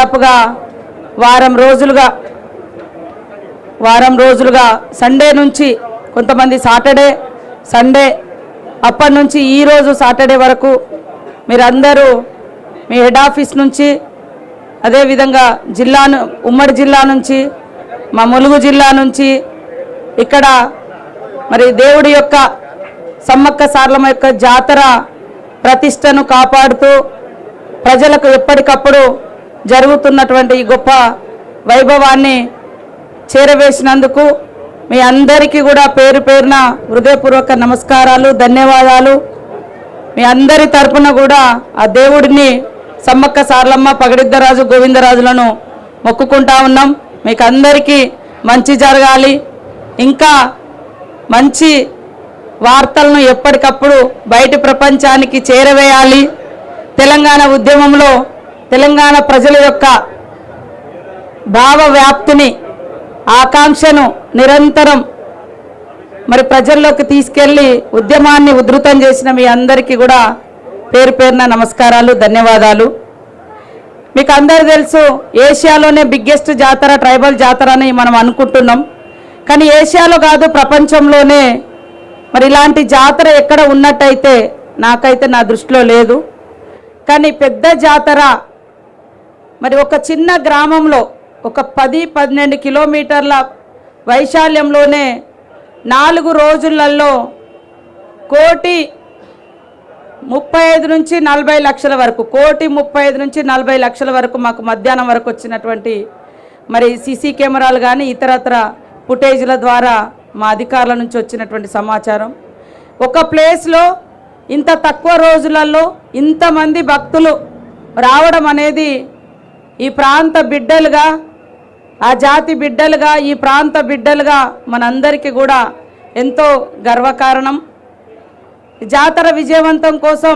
దాదాపుగా వారం రోజులుగా సండే నుంచి కొంతమంది సాటర్డే సండే అప్పటి నుంచి ఈరోజు సాటర్డే వరకు మీరందరూ మీ హెడ్ ఆఫీస్ నుంచి అదేవిధంగా ఉమ్మడి జిల్లా నుంచి మా ములుగు జిల్లా నుంచి ఇక్కడ మరి దేవుడి యొక్క సమ్మక్క సారలమ్మ యొక్క జాతర ప్రతిష్టను కాపాడుతూ ప్రజలకు ఎప్పటికప్పుడు జరుగుతున్నటువంటి ఈ గొప్ప వైభవాన్ని చేరవేసినందుకు మీ అందరికీ కూడా పేరు పేరున హృదయపూర్వక నమస్కారాలు, ధన్యవాదాలు. మీ అందరి తరపున కూడా ఆ దేవుడిని సమ్మక్క సారలమ్మ, పగడిద్దరాజు, గోవిందరాజులను మొక్కుకుంటా ఉన్నాం. మీకు అందరికీ మంచి జరగాలి, ఇంకా మంచి వార్తలను ఎప్పటికప్పుడు బయటి ప్రపంచానికి చేరవేయాలి. తెలంగాణ ఉద్యమంలో తెలంగాణ ప్రజల యొక్క భావ వ్యాప్తిని, ఆకాంక్షను నిరంతరం మరి ప్రజల్లోకి తీసుకెళ్ళి ఉద్యమాన్ని ఉధృతం చేసిన మీ అందరికీ కూడా పేరు పేరున నమస్కారాలు, ధన్యవాదాలు. మీకు అందరూ తెలుసు, ఏషియాలోనే బిగ్గెస్ట్ జాతర ట్రైబల్ జాతర అని మనం అనుకుంటున్నాం. కానీ ఏషియాలో కాదు, ప్రపంచంలోనే మరి ఇలాంటి జాతర ఎక్కడ ఉన్నట్టయితే నాకైతే నా దృష్టిలో లేదు. కానీ పెద్ద జాతర మరి ఒక చిన్న గ్రామంలో ఒక 10-12 కిలోమీటర్ల వైశాల్యంలోనే 4 రోజులలో 1,35 నుంచి 40 లక్షల వరకు 1,35 నుంచి 40 లక్షల వరకు మాకు మధ్యాహ్నం వరకు వచ్చినటువంటి మరి సీసీ కెమెరాలు కానీ ఇతరత్ర ఫుటేజ్ల ద్వారా మా అధికారుల నుంచి వచ్చినటువంటి సమాచారం. ఒక ప్లేస్లో ఇంత తక్కువ రోజులలో ఇంతమంది భక్తులు రావడం అనేది ఈ ప్రాంత బిడ్డలుగా, ఆ జాతి బిడ్డలుగా, ఈ ప్రాంత బిడ్డలుగా మనందరికీ కూడా ఎంతో గర్వకారణం. జాతర విజయవంతం కోసం